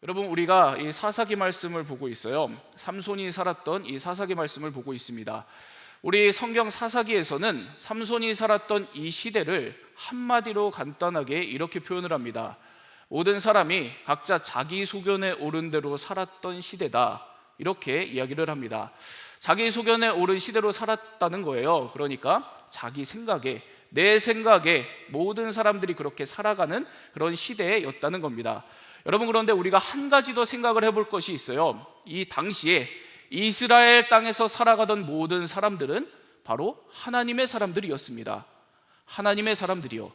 여러분, 우리가 이 사사기 말씀을 보고 있어요. 삼손이 살았던 이 사사기 말씀을 보고 있습니다. 우리 성경 사사기에서는 삼손이 살았던 이 시대를 한마디로 간단하게 이렇게 표현을 합니다. 모든 사람이 각자 자기 소견에 오른 대로 살았던 시대다, 이렇게 이야기를 합니다. 자기 소견에 오른 시대로 살았다는 거예요. 그러니까 자기 생각에, 내 생각에 모든 사람들이 그렇게 살아가는 그런 시대였다는 겁니다. 여러분, 그런데 우리가 한 가지 더 생각을 해볼 것이 있어요. 이 당시에 이스라엘 땅에서 살아가던 모든 사람들은 바로 하나님의 사람들이었습니다. 하나님의 사람들이요.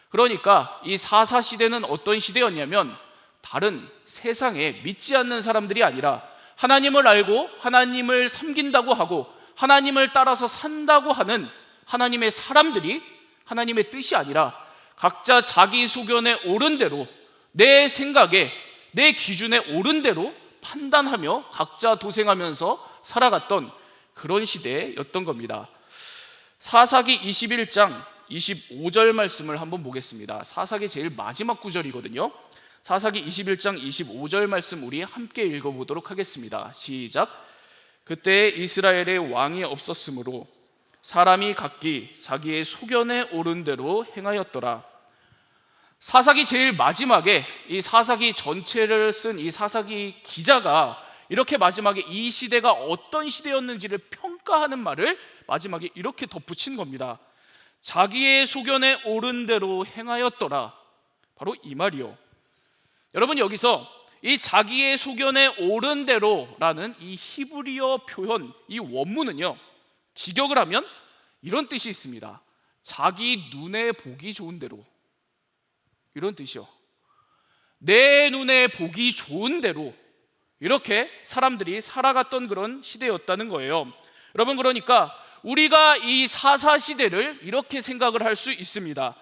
그러니까 이 사사 시대는 어떤 시대였냐면, 다른 세상에 믿지 않는 사람들이 아니라 하나님을 알고 하나님을 섬긴다고 하고 하나님을 따라서 산다고 하는 하나님의 사람들이, 하나님의 뜻이 아니라 각자 자기 소견에 오른 대로, 내 생각에, 내 기준에 오른 대로 판단하며 각자 도생하면서 살아갔던 그런 시대였던 겁니다. 사사기 21장 25절 말씀을 한번 보겠습니다. 사사기 제일 마지막 구절이거든요. 사사기 21장 25절 말씀 우리 함께 읽어보도록 하겠습니다. 시작. 그때 이스라엘에 왕이 없었으므로 사람이 각기 자기의 소견에 오른 대로 행하였더라. 사사기 제일 마지막에 이 사사기 전체를 쓴 이 사사기 기자가 이렇게 마지막에 이 시대가 어떤 시대였는지를 평가하는 말을 마지막에 이렇게 덧붙인 겁니다. 자기의 소견에 오른 대로 행하였더라. 바로 이 말이요. 여러분, 여기서 이 자기의 소견에 오른 대로라는 이 히브리어 표현, 이 원문은요, 직역을 하면 이런 뜻이 있습니다. 자기 눈에 보기 좋은 대로, 이런 뜻이요. 내 눈에 보기 좋은 대로 이렇게 사람들이 살아갔던 그런 시대였다는 거예요. 여러분, 그러니까 우리가 이 사사 시대를 이렇게 생각을 할 수 있습니다.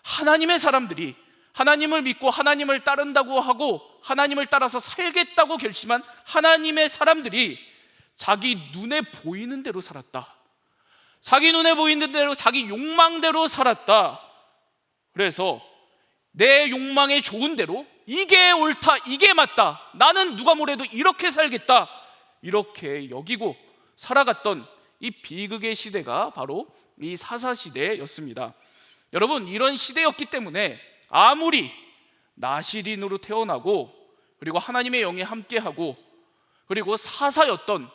하나님의 사람들이 하나님을 믿고 하나님을 따른다고 하고 하나님을 따라서 살겠다고 결심한 하나님의 사람들이 자기 눈에 보이는 대로 살았다. 자기 눈에 보이는 대로, 자기 욕망대로 살았다. 그래서 내 욕망에 좋은 대로, 이게 옳다, 이게 맞다, 나는 누가 뭐래도 이렇게 살겠다, 이렇게 여기고 살아갔던 이 비극의 시대가 바로 이 사사시대였습니다. 여러분, 이런 시대였기 때문에 아무리 나시린으로 태어나고 그리고 하나님의 영이 함께하고 그리고 사사였던,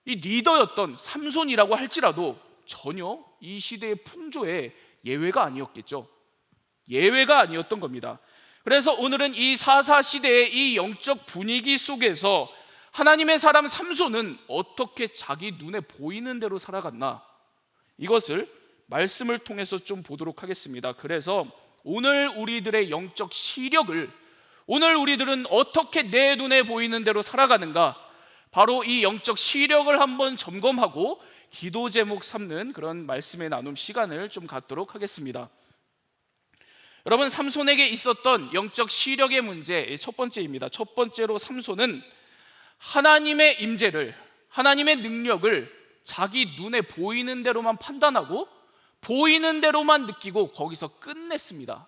이 리더였던 삼손이라고 할지라도 전혀 이 시대의 풍조의 예외가 아니었겠죠. 예외가 아니었던 겁니다. 그래서 오늘은 이 사사 시대의 이 영적 분위기 속에서 하나님의 사람 삼손은 어떻게 자기 눈에 보이는 대로 살아갔나, 이것을 말씀을 통해서 좀 보도록 하겠습니다. 그래서 오늘 우리들의 영적 시력을, 오늘 우리들은 어떻게 내 눈에 보이는 대로 살아가는가, 바로 이 영적 시력을 한번 점검하고 기도 제목 삼는 그런 말씀의 나눔 시간을 좀 갖도록 하겠습니다. 여러분, 삼손에게 있었던 영적 시력의 문제, 첫 번째입니다. 첫 번째로 삼손은 하나님의 임재를, 하나님의 능력을 자기 눈에 보이는 대로만 판단하고 보이는 대로만 느끼고 거기서 끝냈습니다.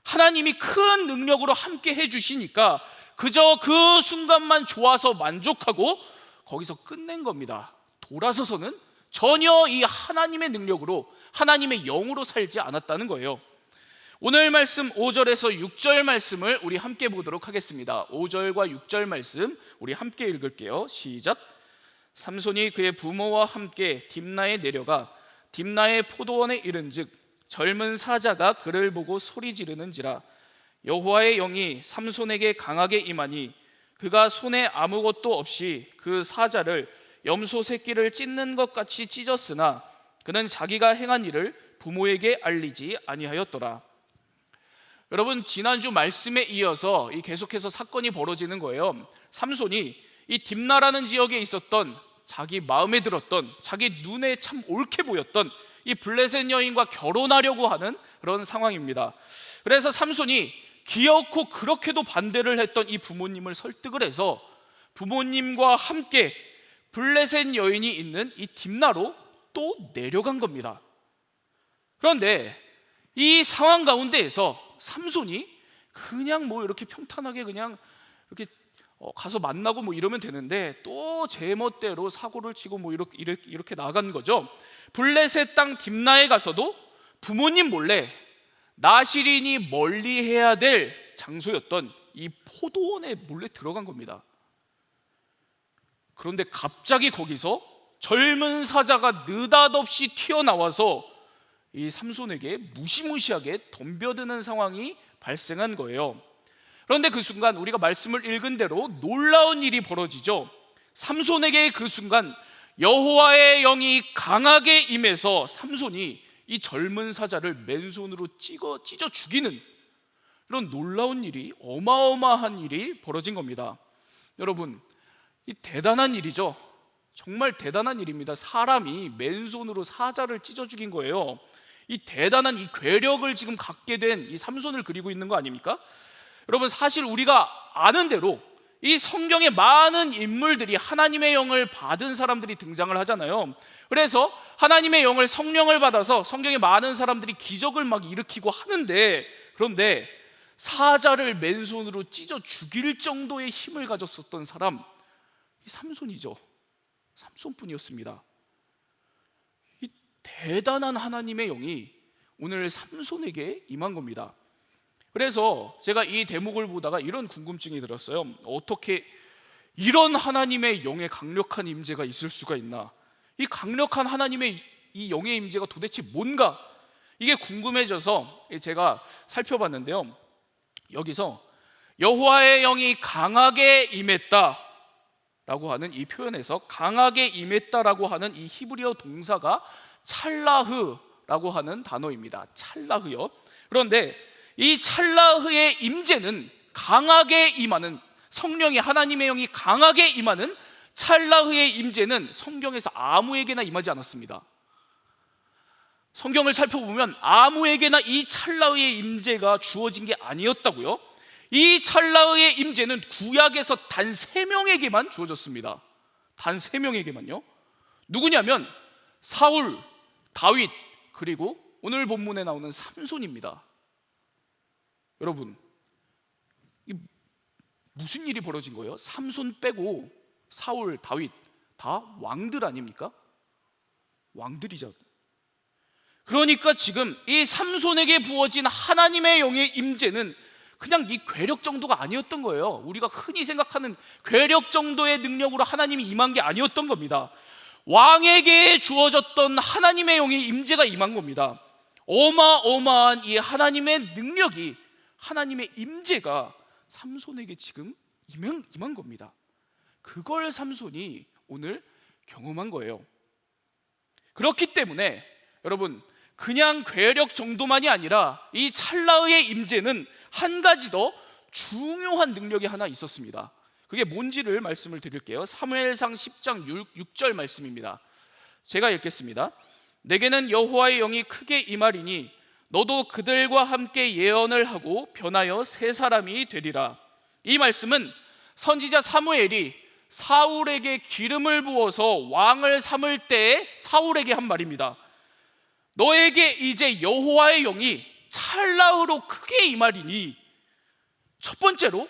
하나님이 큰 능력으로 함께 해주시니까 그저 그 순간만 좋아서 만족하고 거기서 끝낸 겁니다. 돌아서서는 전혀 이 하나님의 능력으로, 하나님의 영으로 살지 않았다는 거예요. 오늘 말씀 5절에서 6절 말씀을 우리 함께 보도록 하겠습니다. 5절과 6절 말씀 우리 함께 읽을게요. 시작. 삼손이 그의 부모와 함께 딥나에 내려가 딥나의 포도원에 이른즉 젊은 사자가 그를 보고 소리 지르는지라. 여호와의 영이 삼손에게 강하게 임하니 그가 손에 아무것도 없이 그 사자를 염소 새끼를 찢는 것 같이 찢었으나 그는 자기가 행한 일을 부모에게 알리지 아니하였더라. 여러분, 지난주 말씀에 이어서 계속해서 사건이 벌어지는 거예요. 삼손이 이 딥나라는 지역에 있었던, 자기 마음에 들었던, 자기 눈에 참 옳게 보였던 이 블레셋 여인과 결혼하려고 하는 그런 상황입니다. 그래서 삼손이 기어코 그렇게도 반대를 했던 이 부모님을 설득을 해서 부모님과 함께 블레셋 여인이 있는 이 딥나로 또 내려간 겁니다. 그런데 이 상황 가운데에서 삼손이 그냥 뭐 이렇게 평탄하게 그냥 이렇게 가서 만나고 뭐 이러면 되는데 또 제멋대로 사고를 치고 뭐 이렇게 나간 거죠. 블레셋 땅 딥나에 가서도 부모님 몰래 나시린이 멀리해야 될 장소였던 이 포도원에 몰래 들어간 겁니다. 그런데 갑자기 거기서 젊은 사자가 느닷없이 튀어나와서 이 삼손에게 무시무시하게 덤벼드는 상황이 발생한 거예요. 그런데 그 순간 우리가 말씀을 읽은 대로 놀라운 일이 벌어지죠. 삼손에게 그 순간 여호와의 영이 강하게 임해서 삼손이 이 젊은 사자를 맨손으로 찢어 죽이는 이런 놀라운 일이, 어마어마한 일이 벌어진 겁니다. 여러분, 이 대단한 일이죠. 정말 대단한 일입니다. 사람이 맨손으로 사자를 찢어 죽인 거예요. 이 대단한 이 괴력을 지금 갖게 된 이 삼손을 그리고 있는 거 아닙니까? 여러분, 사실 우리가 아는 대로 이 성경에 많은 인물들이 하나님의 영을 받은 사람들이 등장을 하잖아요. 그래서 하나님의 영을, 성령을 받아서 성경에 많은 사람들이 기적을 막 일으키고 하는데, 그런데 사자를 맨손으로 찢어 죽일 정도의 힘을 가졌었던 사람, 이 삼손이죠. 삼손뿐이었습니다. 이 대단한 하나님의 영이 오늘 삼손에게 임한 겁니다. 그래서 제가 이 대목을 보다가 이런 궁금증이 들었어요. 어떻게 이런 하나님의 영의 강력한 임재가 있을 수가 있나? 이 강력한 하나님의 이 영의 임재가 도대체 뭔가? 이게 궁금해져서 제가 살펴봤는데요. 여기서 여호와의 영이 강하게 임했다 라고 하는 이 표현에서 강하게 임했다라고 하는 이 히브리어 동사가 찰라흐라고 하는 단어입니다. 찰라흐요. 그런데 이 찰라흐의 임재는, 강하게 임하는, 성령이, 하나님의 영이 강하게 임하는 찰라흐의 임재는 성경에서 아무에게나 임하지 않았습니다. 성경을 살펴보면 아무에게나 이 찰라흐의 임재가 주어진 게 아니었다고요. 이 찰나의 임재는 구약에서 단 3명에게만 주어졌습니다. 단 3명에게만요. 누구냐면 사울, 다윗, 그리고 오늘 본문에 나오는 삼손입니다. 여러분, 무슨 일이 벌어진 거예요? 삼손 빼고 사울, 다윗 다 왕들 아닙니까? 왕들이죠. 그러니까 지금 이 삼손에게 부어진 하나님의 영의 임재는 그냥 네 괴력 정도가 아니었던 거예요. 우리가 흔히 생각하는 괴력 정도의 능력으로 하나님이 임한 게 아니었던 겁니다. 왕에게 주어졌던 하나님의 영의 임재가 임한 겁니다. 어마어마한 이 하나님의 능력이, 하나님의 임재가 삼손에게 지금 임한 겁니다. 그걸 삼손이 오늘 경험한 거예요. 그렇기 때문에 여러분, 그냥 괴력 정도만이 아니라 이 찰나의 임재는 한 가지 더 중요한 능력이 하나 있었습니다. 그게 뭔지를 말씀을 드릴게요. 사무엘상 10장 6절 말씀입니다. 제가 읽겠습니다. 내게는 여호와의 영이 크게 임하리니 너도 그들과 함께 예언을 하고 변하여 새 사람이 되리라. 이 말씀은 선지자 사무엘이 사울에게 기름을 부어서 왕을 삼을 때에 사울에게 한 말입니다. 너에게 이제 여호와의 영이 찰나으로 크게 임하리니, 첫 번째로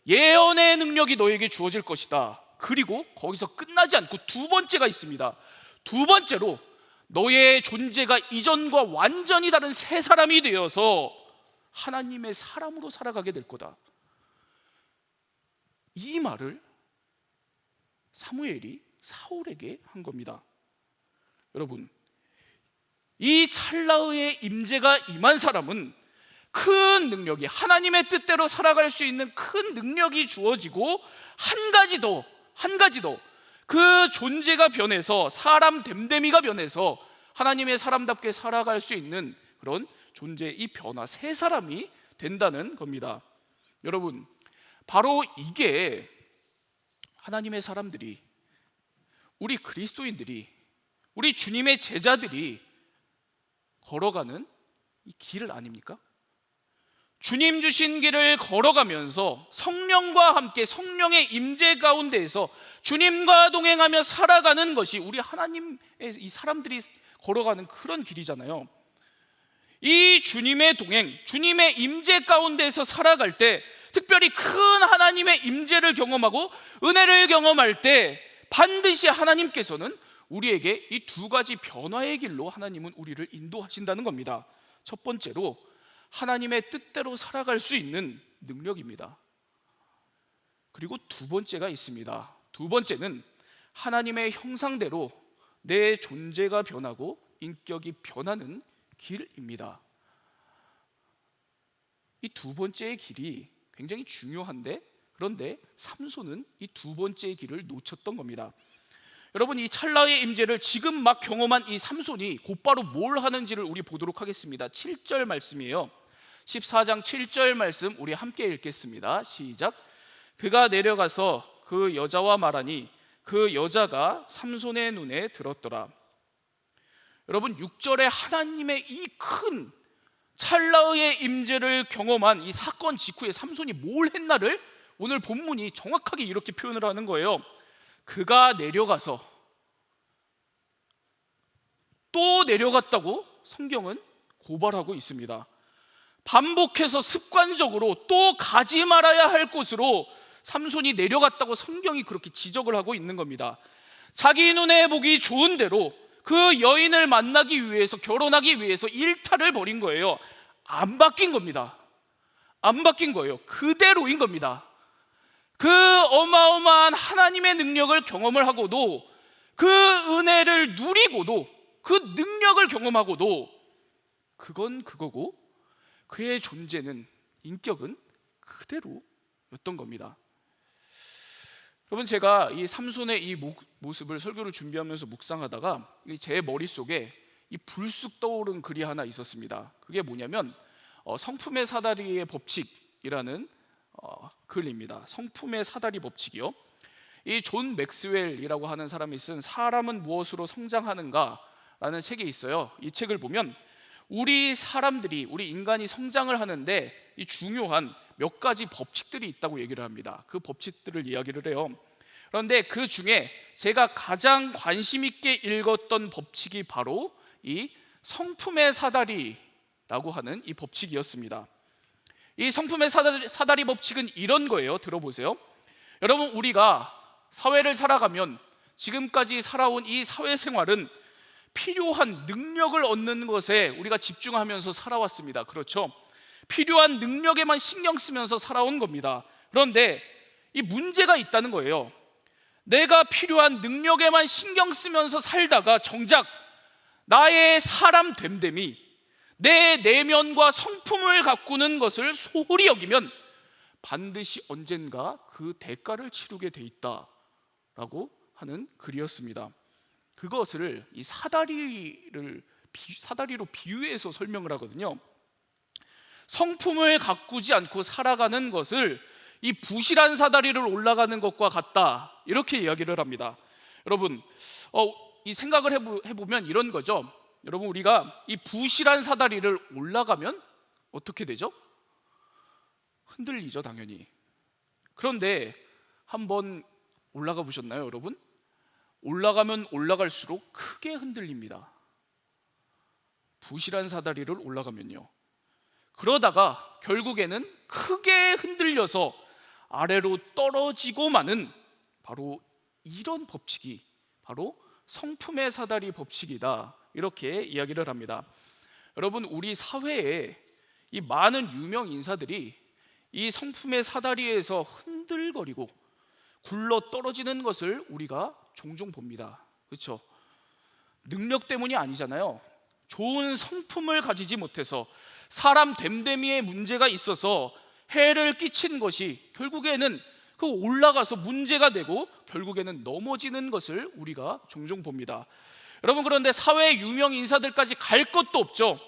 예언의 능력이 너에게 주어질 것이다. 그리고 거기서 끝나지 않고 두 번째가 있습니다. 두 번째로 너의 존재가 이전과 완전히 다른 새 사람이 되어서 하나님의 사람으로 살아가게 될 거다. 이 말을 사무엘이 사울에게 한 겁니다. 여러분, 이 찰나의 임재가 임한 사람은 큰 능력이, 하나님의 뜻대로 살아갈 수 있는 큰 능력이 주어지고 한 가지 더 그 존재가 변해서, 사람 됨됨이가 변해서 하나님의 사람답게 살아갈 수 있는 그런 존재, 이 변화, 새 사람이 된다는 겁니다. 여러분, 바로 이게 하나님의 사람들이, 우리 그리스도인들이, 우리 주님의 제자들이 걸어가는 이 길 아닙니까? 주님 주신 길을 걸어가면서 성령과 함께, 성령의 임재 가운데에서 주님과 동행하며 살아가는 것이 우리 하나님의 이 사람들이 걸어가는 그런 길이잖아요. 이 주님의 동행, 주님의 임재 가운데에서 살아갈 때, 특별히 큰 하나님의 임재를 경험하고 은혜를 경험할 때 반드시 하나님께서는 우리에게 이 두 가지 변화의 길로 하나님은 우리를 인도하신다는 겁니다. 첫 번째로 하나님의 뜻대로 살아갈 수 있는 능력입니다. 그리고 두 번째가 있습니다. 두 번째는 하나님의 형상대로 내 존재가 변하고 인격이 변하는 길입니다. 이 두 번째의 길이 굉장히 중요한데, 그런데 삼손은 이 두 번째의 길을 놓쳤던 겁니다. 여러분, 이 찰나의 임재를 지금 막 경험한 이 삼손이 곧바로 뭘 하는지를 우리 보도록 하겠습니다. 7절 말씀이에요. 14장 7절 말씀 우리 함께 읽겠습니다. 시작. 그가 내려가서 그 여자와 말하니 그 여자가 삼손의 눈에 들었더라. 여러분, 6절에 하나님의 이 큰 찰나의 임재를 경험한 이 사건 직후에 삼손이 뭘 했나를 오늘 본문이 정확하게 이렇게 표현을 하는 거예요. 그가 내려가서, 또 내려갔다고 성경은 고발하고 있습니다. 반복해서 습관적으로 또 가지 말아야 할 곳으로 삼손이 내려갔다고 성경이 그렇게 지적을 하고 있는 겁니다. 자기 눈에 보기 좋은 대로 그 여인을 만나기 위해서, 결혼하기 위해서 일탈을 벌인 거예요. 안 바뀐 겁니다. 안 바뀐 거예요. 그대로인 겁니다. 그 어마어마한 하나님의 능력을 경험을 하고도, 그 은혜를 누리고도, 그 능력을 경험하고도 그건 그거고 그의 존재는, 인격은 그대로였던 겁니다. 여러분, 제가 이 삼손의 이 모습을 설교를 준비하면서 묵상하다가 제 머릿속에 이 불쑥 떠오른 글이 하나 있었습니다. 그게 뭐냐면 성품의 사다리의 법칙이라는 글입니다. 성품의 사다리 법칙이요. 이 존 맥스웰이라고 하는 사람이 쓴 사람은 무엇으로 성장하는가 라는 책이 있어요. 이 책을 보면 우리 사람들이, 우리 인간이 성장을 하는데 이 중요한 몇 가지 법칙들이 있다고 얘기를 합니다. 그 법칙들을 이야기를 해요. 그런데 그 중에 제가 가장 관심 있게 읽었던 법칙이 바로 이 성품의 사다리라고 하는 이 법칙이었습니다. 이 성품의 사다리 법칙은 이런 거예요. 들어보세요. 여러분, 우리가 사회를 살아가면 지금까지 살아온 이 사회생활은 필요한 능력을 얻는 것에 우리가 집중하면서 살아왔습니다. 그렇죠? 필요한 능력에만 신경 쓰면서 살아온 겁니다. 그런데 이 문제가 있다는 거예요. 내가 필요한 능력에만 신경 쓰면서 살다가 정작 나의 사람 됨됨이, 내 내면과 성품을 가꾸는 것을 소홀히 여기면 반드시 언젠가 그 대가를 치르게 돼 있다라고 하는 글이었습니다. 그것을 이 사다리로 비유해서 설명을 하거든요. 성품을 가꾸지 않고 살아가는 것을 이 부실한 사다리를 올라가는 것과 같다, 이렇게 이야기를 합니다. 여러분, 이 생각을 해보면 이런 거죠. 여러분, 우리가 이 부실한 사다리를 올라가면 어떻게 되죠? 흔들리죠, 당연히. 그런데 한번 올라가 보셨나요, 여러분? 올라가면 올라갈수록 크게 흔들립니다. 부실한 사다리를 올라가면요. 그러다가 결국에는 크게 흔들려서 아래로 떨어지고 마는, 바로 이런 법칙이 바로 성품의 사다리 법칙이다, 이렇게 이야기를 합니다. 여러분, 우리 사회에 이 많은 유명 인사들이 이 성품의 사다리에서 흔들거리고 굴러 떨어지는 것을 우리가 종종 봅니다. 그렇죠? 능력 때문이 아니잖아요. 좋은 성품을 가지지 못해서 사람 됨됨이에 문제가 있어서 해를 끼친 것이 결국에는 그 올라가서 문제가 되고 결국에는 넘어지는 것을 우리가 종종 봅니다. 여러분, 그런데 사회 유명 인사들까지 갈 것도 없죠.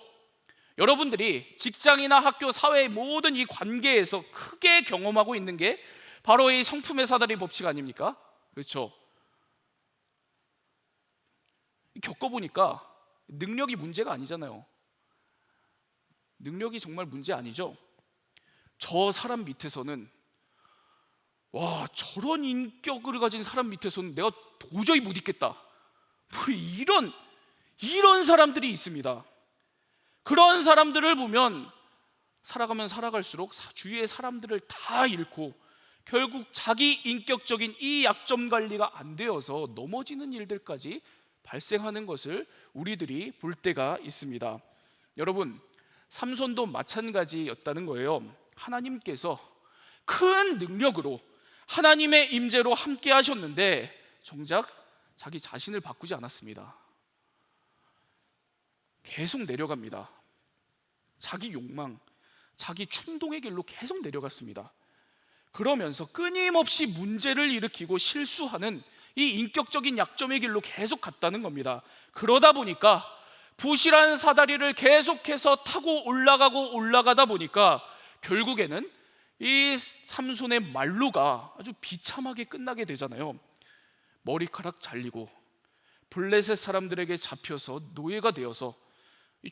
여러분들이 직장이나 학교, 사회의 모든 이 관계에서 크게 경험하고 있는 게 바로 이 성품의 사다리 법칙 아닙니까? 그렇죠? 겪어보니까 능력이 문제가 아니잖아요. 능력이 정말 문제 아니죠. 저 사람 밑에서는, 와, 저런 인격을 가진 사람 밑에서는 내가 도저히 못 있겠다, 뭐 이런 사람들이 있습니다. 그런 사람들을 보면 살아가면 살아갈수록 주위의 사람들을 다 잃고 결국 자기 인격적인 이 약점 관리가 안 되어서 넘어지는 일들까지 발생하는 것을 우리들이 볼 때가 있습니다. 여러분, 삼손도 마찬가지였다는 거예요. 하나님께서 큰 능력으로 하나님의 임재로 함께 하셨는데 정작 자기 자신을 바꾸지 않았습니다. 계속 내려갑니다. 자기 욕망, 자기 충동의 길로 계속 내려갔습니다. 그러면서 끊임없이 문제를 일으키고 실수하는 이 인격적인 약점의 길로 계속 갔다는 겁니다. 그러다 보니까 부실한 사다리를 계속해서 타고 올라가다 보니까 결국에는 이 삼손의 말루가 아주 비참하게 끝나게 되잖아요. 머리카락 잘리고 블레셋 사람들에게 잡혀서 노예가 되어서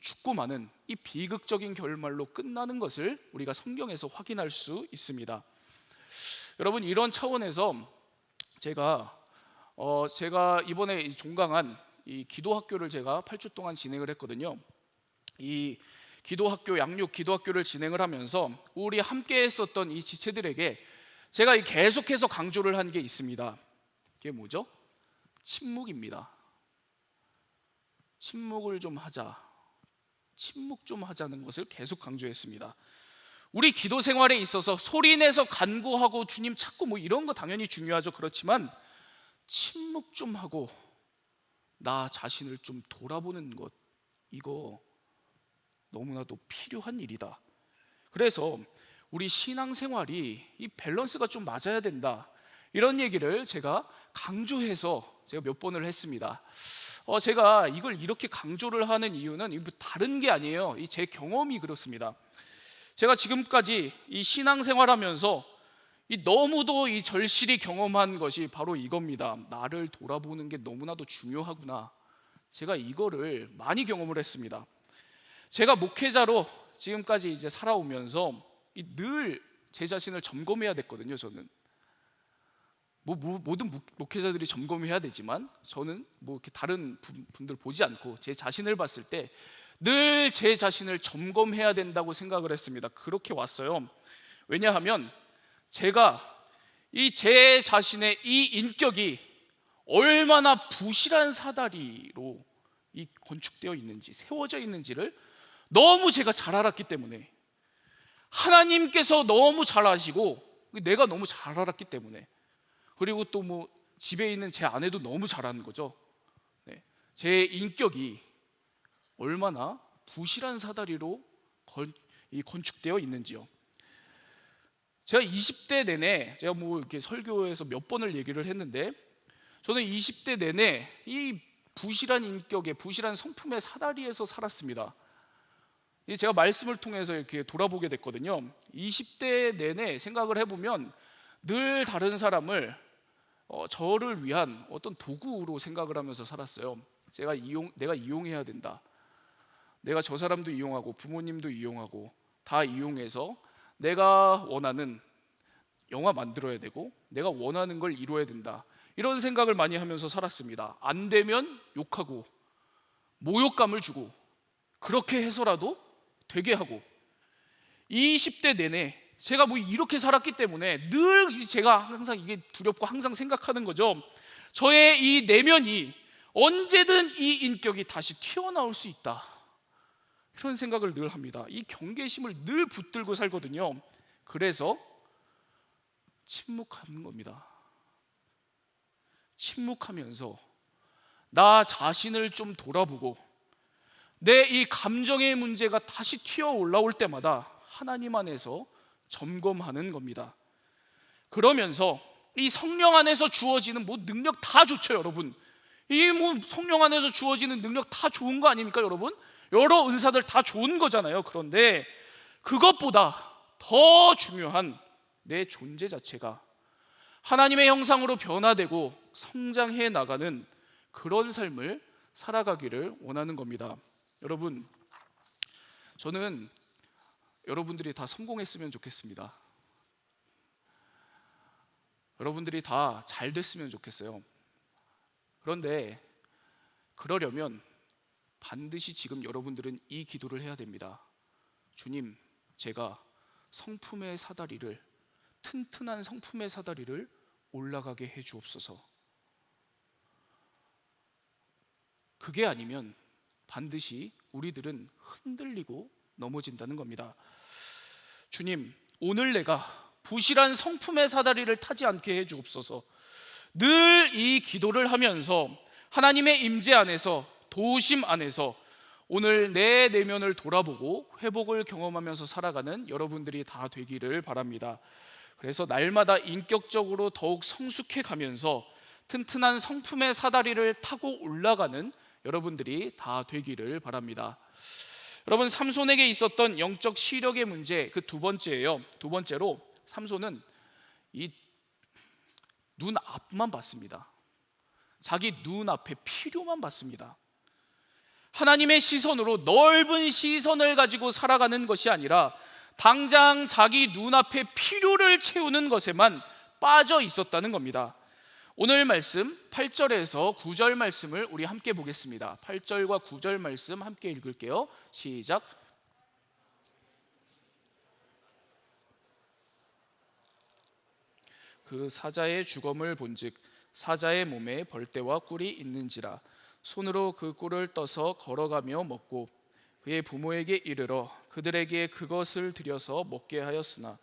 죽고 마는 이 비극적인 결말로 끝나는 것을 우리가 성경에서 확인할 수 있습니다. 여러분, 이런 차원에서 제가 이번에 종강한 이 기도학교를 제가 8주 동안 진행을 했거든요. 이 기도학교, 양육 기도학교를 진행을 하면서 우리 함께 했었던 이 지체들에게 제가 계속해서 강조를 한 게 있습니다. 그게 뭐죠? 침묵입니다. 침묵을 좀 하자, 침묵 좀 하자는 것을 계속 강조했습니다. 우리 기도 생활에 있어서 소리내서 간구하고 주님 찾고 뭐 이런 거 당연히 중요하죠. 그렇지만 침묵 좀 하고 나 자신을 좀 돌아보는 것, 이거 너무나도 필요한 일이다. 그래서 우리 신앙생활이 이 밸런스가 좀 맞아야 된다, 이런 얘기를 제가 강조해서 제가 몇 번을 했습니다. 제가 이걸 이렇게 강조를 하는 이유는 다른 게 아니에요. 제 경험이 그렇습니다. 제가 지금까지 이 신앙생활하면서 너무도 이 절실히 경험한 것이 바로 이겁니다. 나를 돌아보는 게 너무나도 중요하구나. 제가 이거를 많이 경험을 했습니다. 제가 목회자로 지금까지 이제 살아오면서 늘 제 자신을 점검해야 됐거든요. 저는 모든 목회자들이 점검해야 되지만 저는 이렇게 다른 분들 보지 않고 제 자신을 봤을 때 늘 제 자신을 점검해야 된다고 생각을 했습니다. 그렇게 왔어요. 왜냐하면 제가 제 자신의 이 인격이 얼마나 부실한 사다리로 건축되어 있는지, 세워져 있는지를 너무 제가 잘 알았기 때문에, 하나님께서 너무 잘 아시고 내가 너무 잘 알았기 때문에, 그리고 또 집에 있는 제 아내도 너무 잘 아는 거죠. 제 인격이 얼마나 부실한 사다리로 건축되어 있는지요. 제가 20대 내내, 제가 이렇게 설교에서 몇 번을 얘기를 했는데, 저는 20대 내내 이 부실한 인격의, 부실한 성품의 사다리에서 살았습니다. 제가 말씀을 통해서 이렇게 돌아보게 됐거든요. 20대 내내 생각을 해보면 늘 다른 사람을 저를 위한 어떤 도구로 생각을 하면서 살았어요. 내가 이용해야 된다. 내가 저 사람도 이용하고 부모님도 이용하고 다 이용해서 내가 원하는 영화 만들어야 되고 내가 원하는 걸 이루어야 된다, 이런 생각을 많이 하면서 살았습니다. 안 되면 욕하고 모욕감을 주고 그렇게 해서라도 되게 하고, 20대 내내 제가 이렇게 살았기 때문에 늘 제가 항상 이게 두렵고 항상 생각하는 거죠. 저의 이 내면이 언제든 이 인격이 다시 튀어나올 수 있다, 이런 생각을 늘 합니다. 이 경계심을 늘 붙들고 살거든요. 그래서 침묵하는 겁니다. 침묵하면서 나 자신을 좀 돌아보고 내 이 감정의 문제가 다시 튀어 올라올 때마다 하나님 안에서 점검하는 겁니다. 그러면서 이 성령 안에서 주어지는 능력 다 좋죠, 여러분. 이 성령 안에서 주어지는 능력 다 좋은 거 아닙니까, 여러분? 여러 은사들 다 좋은 거잖아요. 그런데 그것보다 더 중요한 내 존재 자체가 하나님의 형상으로 변화되고 성장해 나가는 그런 삶을 살아가기를 원하는 겁니다. 여러분, 저는 여러분들이 다 성공했으면 좋겠습니다. 여러분들이 다 잘 됐으면 좋겠어요. 그런데 그러려면 반드시 지금 여러분들은 이 기도를 해야 됩니다. 주님, 제가 성품의 사다리를, 튼튼한 성품의 사다리를 올라가게 해 주옵소서. 그게 아니면 반드시 우리들은 흔들리고 넘어진다는 겁니다. 주님, 오늘 내가 부실한 성품의 사다리를 타지 않게 해 주옵소서. 늘 이 기도를 하면서 하나님의 임재 안에서, 도우심 안에서 오늘 내 내면을 돌아보고 회복을 경험하면서 살아가는 여러분들이 다 되기를 바랍니다. 그래서 날마다 인격적으로 더욱 성숙해 가면서 튼튼한 성품의 사다리를 타고 올라가는 여러분들이 다 되기를 바랍니다. 여러분, 삼손에게 있었던 영적 시력의 문제, 그 두 번째예요. 두 번째로 삼손은 이 눈 앞만 봤습니다. 자기 눈앞에 필요만 봤습니다. 하나님의 시선으로, 넓은 시선을 가지고 살아가는 것이 아니라 당장 자기 눈앞에 필요를 채우는 것에만 빠져 있었다는 겁니다. 오늘 말씀 8절에서 9절 말씀을 우리 함께 보겠습니다. 8절과 9절 말씀 함께 읽을게요. 시작. 그 사자의 주검을 본즉 사자의 몸에 벌떼와 꿀이 있는지라 손으로 그 꿀을 떠서 걸어가며 먹고 그의 부모에게 이르러 그들에게 그것을 드려서 먹게 하였으나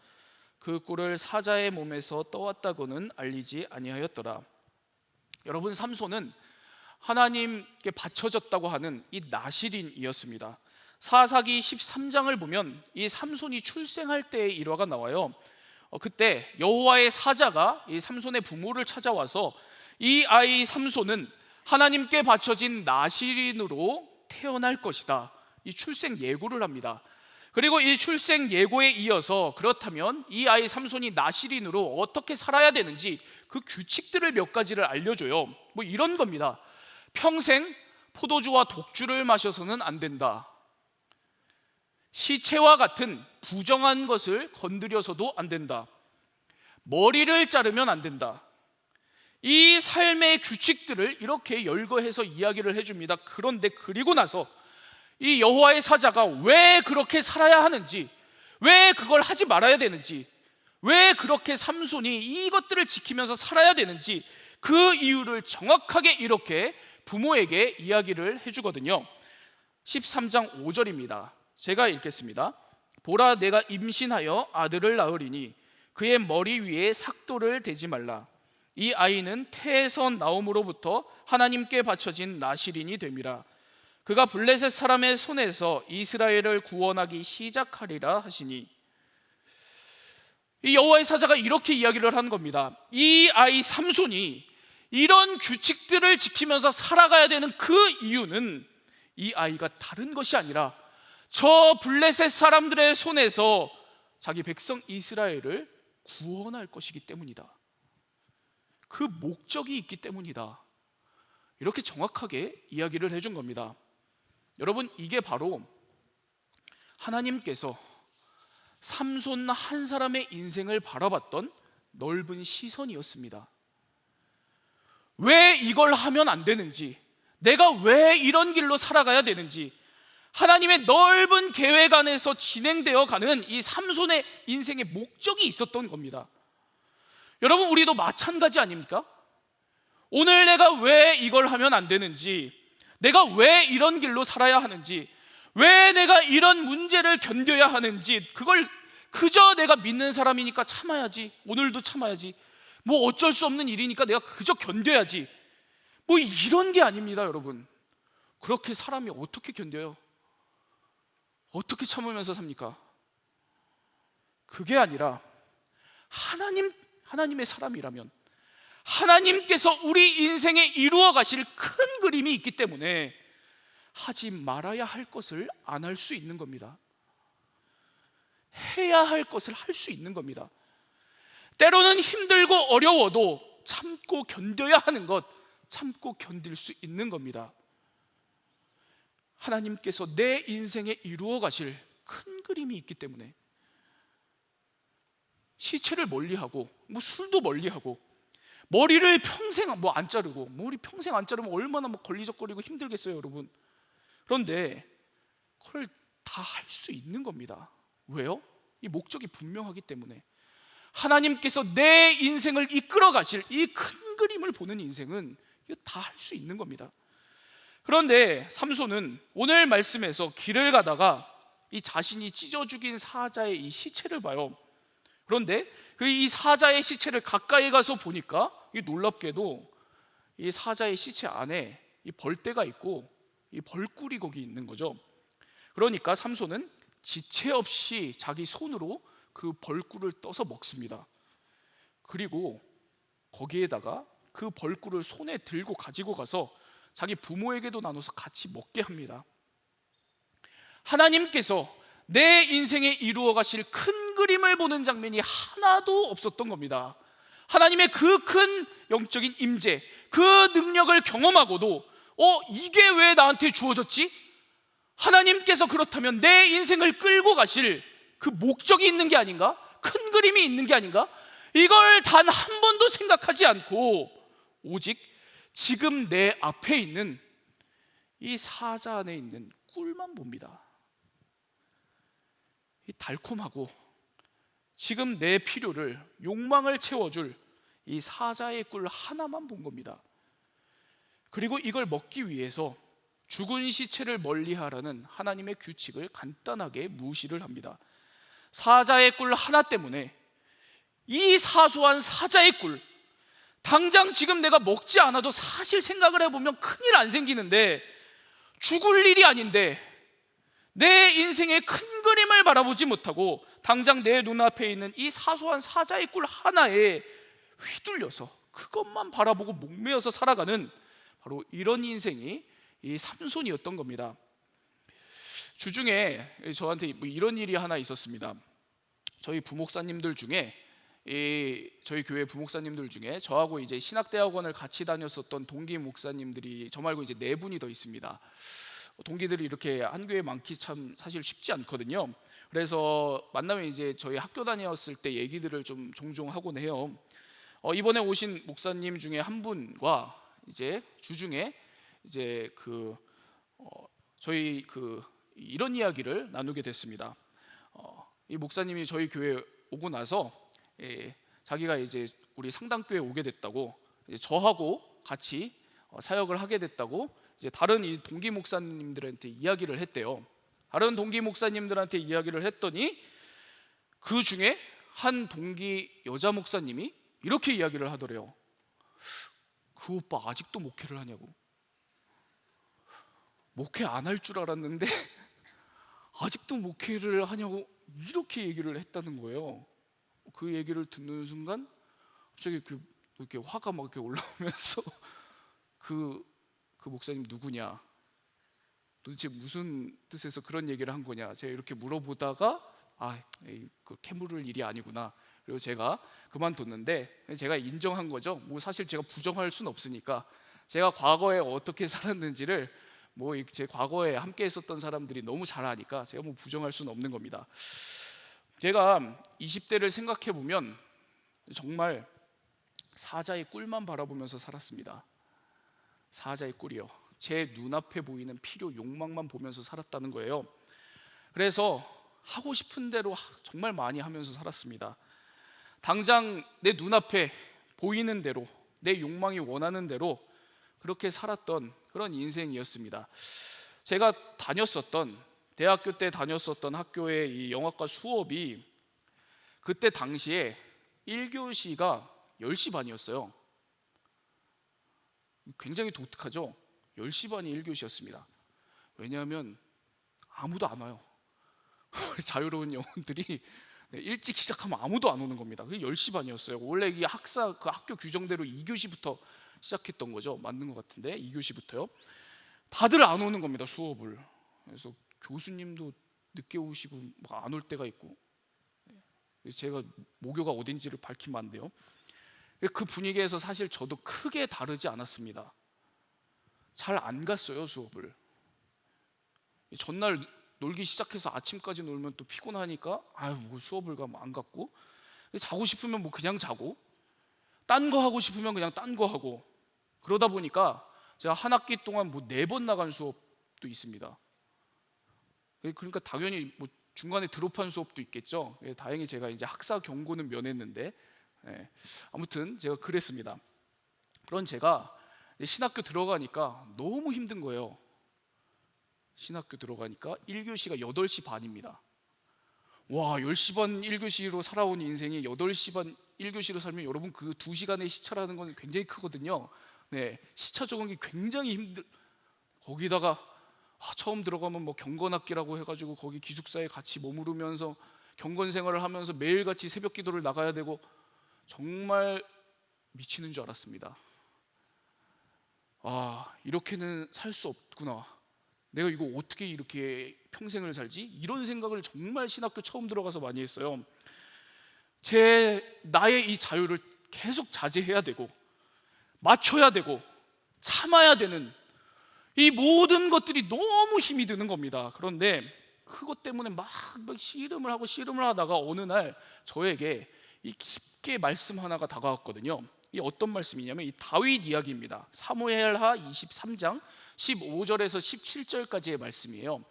그 꿀을 사자의 몸에서 떠왔다고는 알리지 아니하였더라. 여러분, 삼손은 하나님께 바쳐졌다고 하는 이 나실인이었습니다. 사사기 13장을 보면 이 삼손이 출생할 때의 일화가 나와요. 그때 여호와의 사자가 이 삼손의 부모를 찾아와서 이 아이 삼손은 하나님께 바쳐진 나실인으로 태어날 것이다, 이 출생 예고를 합니다. 그리고 이 출생 예고에 이어서 그렇다면 이 아이 삼손이 나실인으로 어떻게 살아야 되는지 그 규칙들을 몇 가지를 알려줘요. 뭐 이런 겁니다. 평생 포도주와 독주를 마셔서는 안 된다. 시체와 같은 부정한 것을 건드려서도 안 된다. 머리를 자르면 안 된다. 이 삶의 규칙들을 이렇게 열거해서 이야기를 해줍니다. 그런데 그리고 나서 이 여호와의 사자가 왜 그렇게 살아야 하는지, 왜 그걸 하지 말아야 되는지, 왜 그렇게 삼손이 이것들을 지키면서 살아야 되는지 그 이유를 정확하게 이렇게 부모에게 이야기를 해주거든요. 13장 5절입니다. 제가 읽겠습니다. 보라, 내가 임신하여 아들을 낳으리니 그의 머리 위에 삭도를 대지 말라. 이 아이는 태에서 나옴으로부터 하나님께 바쳐진 나실인이 됨이라. 그가 블레셋 사람의 손에서 이스라엘을 구원하기 시작하리라 하시니. 이 여호와의 사자가 이렇게 이야기를 하는 겁니다. 이 아이 삼손이 이런 규칙들을 지키면서 살아가야 되는 그 이유는 이 아이가 다른 것이 아니라 저 블레셋 사람들의 손에서 자기 백성 이스라엘을 구원할 것이기 때문이다. 그 목적이 있기 때문이다. 이렇게 정확하게 이야기를 해준 겁니다. 여러분, 이게 바로 하나님께서 삼손 한 사람의 인생을 바라봤던 넓은 시선이었습니다. 왜 이걸 하면 안 되는지, 내가 왜 이런 길로 살아가야 되는지, 하나님의 넓은 계획 안에서 진행되어 가는 이 삼손의 인생의 목적이 있었던 겁니다. 여러분, 우리도 마찬가지 아닙니까? 오늘 내가 왜 이걸 하면 안 되는지, 내가 왜 이런 길로 살아야 하는지, 왜 내가 이런 문제를 견뎌야 하는지, 그걸 그저 내가 믿는 사람이니까 참아야지, 오늘도 참아야지, 뭐 어쩔 수 없는 일이니까 내가 그저 견뎌야지, 뭐 이런 게 아닙니다. 여러분, 그렇게 사람이 어떻게 견뎌요? 어떻게 참으면서 삽니까? 그게 아니라 하나님의 사람이라면 하나님께서 우리 인생에 이루어 가실 큰 그림이 있기 때문에 하지 말아야 할 것을 안 할 수 있는 겁니다. 해야 할 것을 할 수 있는 겁니다. 때로는 힘들고 어려워도 참고 견뎌야 하는 것, 참고 견딜 수 있는 겁니다. 하나님께서 내 인생에 이루어 가실 큰 그림이 있기 때문에 시체를 멀리하고, 뭐 술도 멀리하고, 머리를 평생 안 자르고, 머리 평생 안 자르면 얼마나 뭐 걸리적거리고 힘들겠어요. 여러분, 그런데 그걸 다 할 수 있는 겁니다. 왜요? 이 목적이 분명하기 때문에. 하나님께서 내 인생을 이끌어 가실 이 큰 그림을 보는 인생은 이거 다 할 수 있는 겁니다. 그런데 삼손은 오늘 말씀에서 길을 가다가 이 자신이 찢어 죽인 사자의 이 시체를 봐요. 그런데 그 이 사자의 시체를 가까이 가서 보니까 이 놀랍게도 이 사자의 시체 안에 이 벌떼가 있고 이 벌꿀이 거기 있는 거죠. 그러니까 삼손은 지체 없이 자기 손으로 그 벌꿀을 떠서 먹습니다. 그리고 거기에다가 그 벌꿀을 손에 들고 가지고 가서 자기 부모에게도 나눠서 같이 먹게 합니다. 하나님께서 내 인생에 이루어 가실 큰 그림을 보는 장면이 하나도 없었던 겁니다. 하나님의 그 큰 영적인 임재, 그 능력을 경험하고도 이게 왜 나한테 주어졌지? 하나님께서 그렇다면 내 인생을 끌고 가실 그 목적이 있는 게 아닌가? 큰 그림이 있는 게 아닌가? 이걸 단 한 번도 생각하지 않고 오직 지금 내 앞에 있는 이 사자 안에 있는 꿀만 봅니다. 이 달콤하고 지금 내 필요를, 욕망을 채워줄 이 사자의 꿀 하나만 본 겁니다. 그리고 이걸 먹기 위해서 죽은 시체를 멀리하라는 하나님의 규칙을 간단하게 무시를 합니다. 사자의 꿀 하나 때문에, 이 사소한 사자의 꿀, 당장 지금 내가 먹지 않아도 사실 생각을 해보면 큰일 안 생기는데, 죽을 일이 아닌데 내 인생의 큰 그림을 바라보지 못하고 당장 내 눈앞에 있는 이 사소한 사자의 꿀 하나에 휘둘려서 그것만 바라보고 목매어서 살아가는 바로 이런 인생이 이 삼손이었던 겁니다. 주중에 저한테 이런 일이 하나 있었습니다. 저희 부목사님들 중에 저희 교회 부목사님들 중에 저하고 이제 신학대학원을 같이 다녔었던 동기 목사님들이 저 말고 이제 4분이 더 있습니다. 동기들이 이렇게 한 교회에 많기 참 사실 쉽지 않거든요. 그래서 만나면 이제 저희 학교 다녔을 때 얘기들을 좀 종종 하곤 해요. 이번에 오신 목사님 중에 한 분과 이제 주중에 이제 저희 이런 이야기를 나누게 됐습니다. 이 목사님이 저희 교회 오고 나서 자기가 이제 우리 상당교회 오게 됐다고, 이제 저하고 같이 사역을 하게 됐다고 이제 다른 이 동기 목사님들한테 이야기를 했대요. 다른 동기 목사님들한테 이야기를 했더니 그 중에 한 동기 여자 목사님이 이렇게 이야기를 하더래요. 그 오빠 아직도 목회를 하냐고. 목회 안 할 줄 알았는데 아직도 목회를 하냐고 이렇게 얘기를 했다는 거예요. 그 얘기를 듣는 순간 갑자기 이렇게 화가 막 이렇게 올라오면서 그 목사님 누구냐, 도대체 무슨 뜻에서 그런 얘기를 한 거냐, 제가 이렇게 물어보다가 그 캐물을 일이 아니구나. 그리고 제가 그만뒀는데 제가 인정한 거죠. 뭐 사실 제가 부정할 수는 없으니까 제가 과거에 어떻게 살았는지를 제 과거에 함께 했었던 사람들이 너무 잘 아니까 제가 부정할 수는 없는 겁니다. 제가 20대를 생각해 보면 정말 사자의 꿀만 바라보면서 살았습니다. 사자의 꿀이요. 제 눈앞에 보이는 필요, 욕망만 보면서 살았다는 거예요. 그래서 하고 싶은 대로 정말 많이 하면서 살았습니다. 당장 내 눈앞에 보이는 대로, 내 욕망이 원하는 대로 그렇게 살았던 그런 인생이었습니다. 제가 대학교 때 다녔었던 학교의 이 영화과 수업이 그때 당시에 1교시가 10시 반이었어요. 굉장히 독특하죠? 10시 반이 1교시였습니다. 왜냐하면 아무도 안 와요. 자유로운 영혼들이 일찍 시작하면 아무도 안 오는 겁니다. 그게 10시 반이었어요. 원래 이 학교 규정대로 2교시부터 시작했던 거죠. 맞는 것 같은데 2교시부터요. 다들 안 오는 겁니다, 수업을. 그래서 교수님도 늦게 오시고 안 올 때가 있고, 제가 모교가 어딘지를 밝히면 안 돼요. 그 분위기에서 사실 저도 크게 다르지 않았습니다. 잘 안 갔어요, 수업을. 전날 놀기 시작해서 아침까지 놀면 또 피곤하니까 수업을 가면 안 갔고, 자고 싶으면 그냥 자고, 딴 거 하고 싶으면 그냥 딴 거 하고, 그러다 보니까 제가 한 학기 동안 4번 나간 수업 수업도 있습니다. 그러니까 당연히 뭐 중간에 드롭한 수업도 있겠죠. 다행히 제가 이제 학사 경고는 면했는데, 아무튼 제가 그랬습니다. 그런 제가 신학교 들어가니까 너무 힘든 거예요. 신학교 들어가니까 1교시가 8시 반입니다. 와, 10시 반 1교시로 살아온 인생이 8시 반 1교시로 살면 여러분 그 2시간의 시차라는 건 굉장히 크거든요. 시차 적응이 굉장히 거기다가 처음 들어가면 뭐 경건학기라고 해가지고 거기 기숙사에 같이 머무르면서 경건 생활을 하면서 매일같이 새벽 기도를 나가야 되고, 정말 미치는 줄 알았습니다. 이렇게는 살 수 없구나. 내가 이거 어떻게 이렇게 평생을 살지? 이런 생각을 정말 신학교 처음 들어가서 많이 했어요. 나의 이 자유를 계속 자제해야 되고 맞춰야 되고 참아야 되는 이 모든 것들이 너무 힘이 드는 겁니다. 그런데 그것 때문에 막 씨름을 하다가 어느 날 저에게 이 깊게 말씀 하나가 다가왔거든요. 이 어떤 말씀이냐면 이 다윗 이야기입니다. 사무엘하 23장 15절에서 17절까지의 말씀이에요.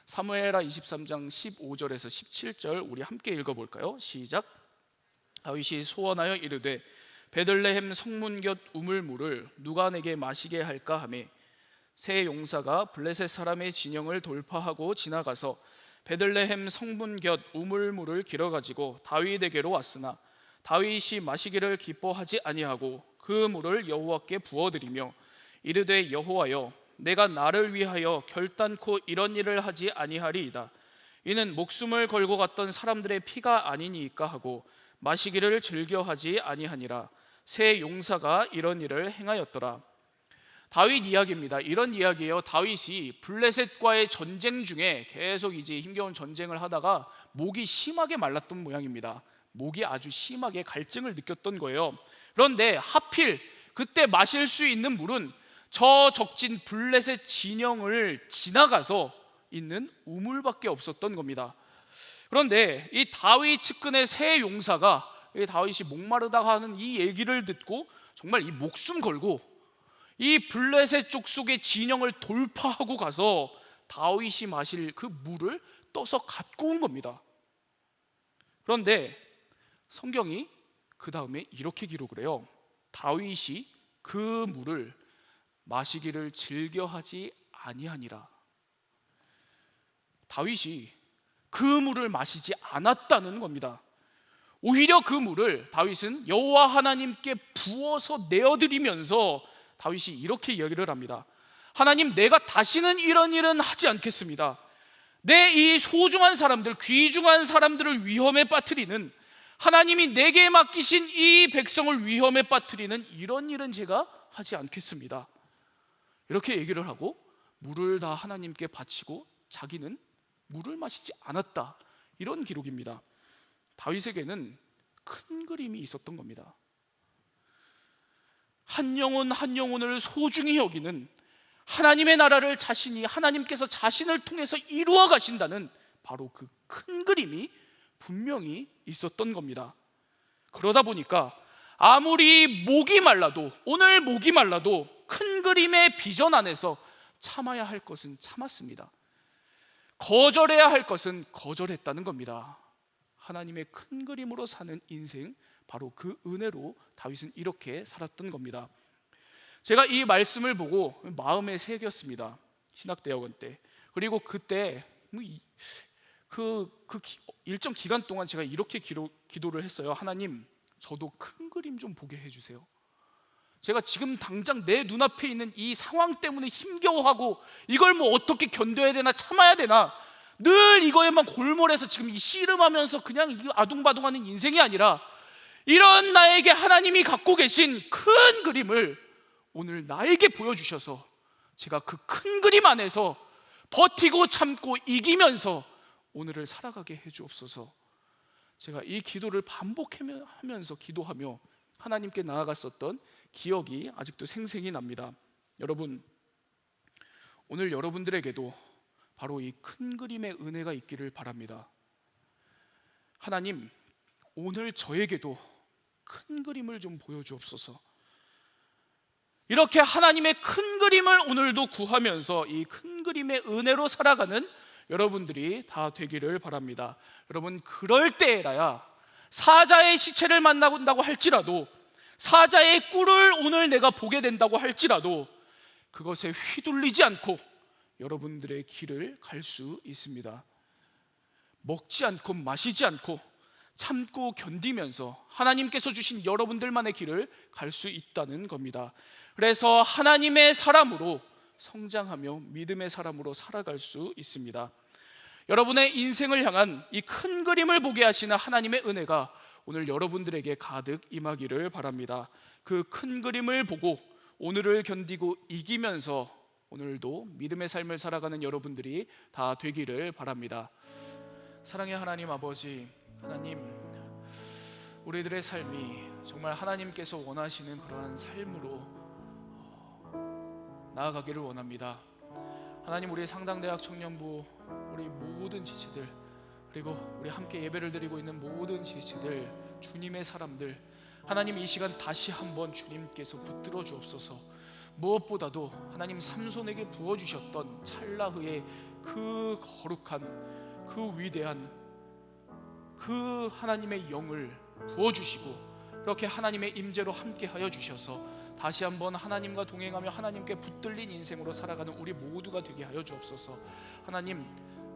사무엘하 23장 15절에서 17절 우리 함께 읽어볼까요? 시작. 다윗이 소원하여 이르되 베들레헴 성문 곁 우물물을 누가 내게 마시게 할까 하며 새 용사가 블레셋 사람의 진영을 돌파하고 지나가서 베들레헴 성문 곁 우물물을 길어가지고 다윗에게로 왔으나 다윗이 마시기를 기뻐하지 아니하고 그 물을 여호와께 부어드리며 이르되 여호와여 내가 나를 위하여 결단코 이런 일을 하지 아니하리이다. 이는 목숨을 걸고 갔던 사람들의 피가 아니니까 하고 마시기를 즐겨하지 아니하니라. 새 용사가 이런 일을 행하였더라. 다윗 이야기입니다. 이런 이야기예요. 다윗이 블레셋과의 전쟁 중에 계속 이제 힘겨운 전쟁을 하다가 목이 심하게 말랐던 모양입니다. 목이 아주 심하게 갈증을 느꼈던 거예요. 그런데 하필 그때 마실 수 있는 물은 저 적진 블레셋 진영을 지나가서 있는 우물밖에 없었던 겁니다. 그런데 이 다윗 측근의 새 용사가 다윗이 목마르다 하는 이 얘기를 듣고 정말 이 목숨 걸고 이 블레셋 족속의 진영을 돌파하고 가서 다윗이 마실 그 물을 떠서 갖고 온 겁니다. 그런데 성경이 그 다음에 이렇게 기록을 해요. 다윗이 그 물을 마시기를 즐겨하지 아니하니라. 다윗이 그 물을 마시지 않았다는 겁니다. 오히려 그 물을 다윗은 여호와 하나님께 부어서 내어드리면서 다윗이 이렇게 이야기를 합니다. 하나님, 내가 다시는 이런 일은 하지 않겠습니다. 내 이 소중한 사람들, 귀중한 사람들을 위험에 빠뜨리는, 하나님이 내게 맡기신 이 백성을 위험에 빠뜨리는 이런 일은 제가 하지 않겠습니다. 이렇게 얘기를 하고 물을 다 하나님께 바치고 자기는 물을 마시지 않았다. 이런 기록입니다. 다윗에게는 큰 그림이 있었던 겁니다. 한 영혼 한 영혼을 소중히 여기는 하나님의 나라를 하나님께서 자신을 통해서 이루어 가신다는 바로 그 큰 그림이 분명히 있었던 겁니다. 그러다 보니까 아무리 오늘 목이 말라도 큰 그림의 비전 안에서 참아야 할 것은 참았습니다. 거절해야 할 것은 거절했다는 겁니다. 하나님의 큰 그림으로 사는 인생, 바로 그 은혜로 다윗은 이렇게 살았던 겁니다. 제가 이 말씀을 보고 마음에 새겼습니다. 신학대학원 때. 그리고 그때 일정 기간 동안 제가 이렇게 기도를 했어요. 하나님, 저도 큰 그림 좀 보게 해주세요. 제가 지금 당장 내 눈앞에 있는 이 상황 때문에 힘겨워하고 이걸 뭐 어떻게 견뎌야 되나 참아야 되나 늘 이거에만 골몰해서 지금 이 씨름하면서 그냥 아둥바둥하는 인생이 아니라 이런 나에게 하나님이 갖고 계신 큰 그림을 오늘 나에게 보여주셔서 제가 그 큰 그림 안에서 버티고 참고 이기면서 오늘을 살아가게 해주옵소서. 제가 이 기도를 반복하면서 기도하며 하나님께 나아갔었던 기억이 아직도 생생히 납니다. 여러분, 오늘 여러분들에게도 바로 이 큰 그림의 은혜가 있기를 바랍니다. 하나님, 오늘 저에게도 큰 그림을 좀 보여주옵소서. 이렇게 하나님의 큰 그림을 오늘도 구하면서 이 큰 그림의 은혜로 살아가는 여러분들이 다 되기를 바랍니다. 여러분, 그럴 때라야 사자의 시체를 만나본다고 할지라도, 사자의 꿀을 오늘 내가 보게 된다고 할지라도 그것에 휘둘리지 않고 여러분들의 길을 갈 수 있습니다. 먹지 않고 마시지 않고 참고 견디면서 하나님께서 주신 여러분들만의 길을 갈 수 있다는 겁니다. 그래서 하나님의 사람으로 성장하며 믿음의 사람으로 살아갈 수 있습니다. 여러분의 인생을 향한 이 큰 그림을 보게 하시는 하나님의 은혜가 오늘 여러분들에게 가득 임하기를 바랍니다. 그 큰 그림을 보고 오늘을 견디고 이기면서 오늘도 믿음의 삶을 살아가는 여러분들이 다 되기를 바랍니다. 사랑의 하나님 아버지, 하나님, 우리들의 삶이 정말 하나님께서 원하시는 그러한 삶으로 나아가기를 원합니다. 하나님, 우리 상당대학 청년부, 우리 모든 지체들, 그리고 우리 함께 예배를 드리고 있는 모든 지체들, 주님의 사람들, 하나님, 이 시간 다시 한번 주님께서 붙들어 주옵소서. 무엇보다도 하나님, 삼손에게 부어주셨던 찰나흐의 그 거룩한, 그 위대한 그 하나님의 영을 부어주시고 그렇게 하나님의 임재로 함께하여 주셔서 다시 한번 하나님과 동행하며 하나님께 붙들린 인생으로 살아가는 우리 모두가 되게 하여 주옵소서. 하나님,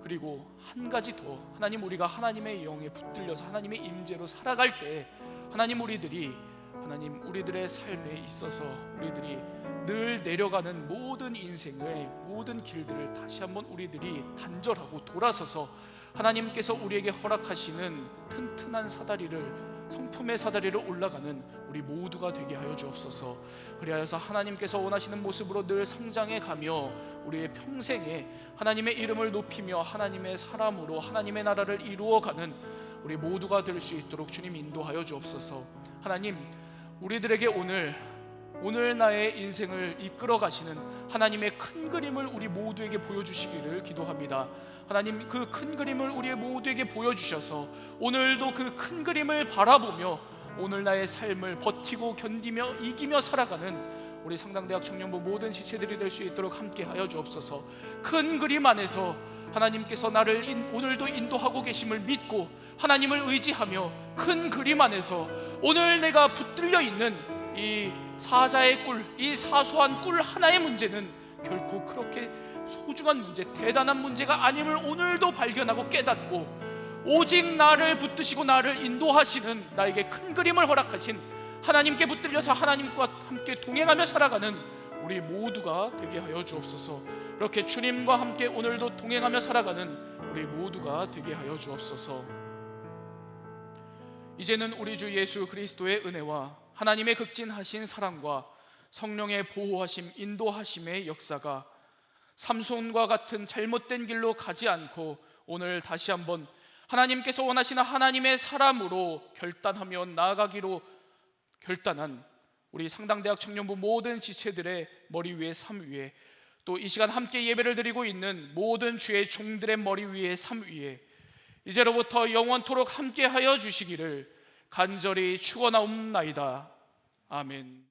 그리고 한 가지 더, 하나님, 우리가 하나님의 영에 붙들려서 하나님의 임재로 살아갈 때 하나님, 우리들의 삶에 있어서 우리들이 늘 내려가는 모든 인생의 모든 길들을 다시 한번 우리들이 단절하고 돌아서서 하나님께서 우리에게 허락하시는 튼튼한 사다리를, 성품의 사다리를 올라가는 우리 모두가 되게 하여 주옵소서. 그리하여서 하나님께서 원하시는 모습으로 늘 성장해 가며 우리의 평생에 하나님의 이름을 높이며 하나님의 사람으로 하나님의 나라를 이루어가는 우리 모두가 될 수 있도록 주님 인도하여 주옵소서. 하나님, 우리들에게 오늘 나의 인생을 이끌어 가시는 하나님의 큰 그림을 우리 모두에게 보여주시기를 기도합니다. 하나님, 그 큰 그림을 우리 모두에게 보여주셔서 오늘도 그 큰 그림을 바라보며 오늘 나의 삶을 버티고 견디며 이기며 살아가는 우리 상당대학 청년부 모든 지체들이 될 수 있도록 함께하여 주옵소서. 큰 그림 안에서 하나님께서 나를 오늘도 인도하고 계심을 믿고 하나님을 의지하며 큰 그림 안에서 오늘 내가 붙들려 있는 이 사자의 꿀, 이 사소한 꿀 하나의 문제는 결코 그렇게 소중한 문제, 대단한 문제가 아님을 오늘도 발견하고 깨닫고 오직 나를 붙드시고 나를 인도하시는, 나에게 큰 그림을 허락하신 하나님께 붙들려서 하나님과 함께 동행하며 살아가는 우리 모두가 되게 하여 주옵소서. 이렇게 주님과 함께 오늘도 동행하며 살아가는 우리 모두가 되게 하여 주옵소서. 이제는 우리 주 예수 그리스도의 은혜와 하나님의 극진하신 사랑과 성령의 보호하심, 인도하심의 역사가 삼손과 같은 잘못된 길로 가지 않고 오늘 다시 한번 하나님께서 원하시는 하나님의 사람으로 결단하며 나아가기로 결단한 우리 상당대학 청년부 모든 지체들의 머리 위에, 삶 위에, 또 이 시간 함께 예배를 드리고 있는 모든 주의 종들의 머리 위에, 삶 위에 이제로부터 영원토록 함께하여 주시기를 간절히 축원하옵나이다. 아멘.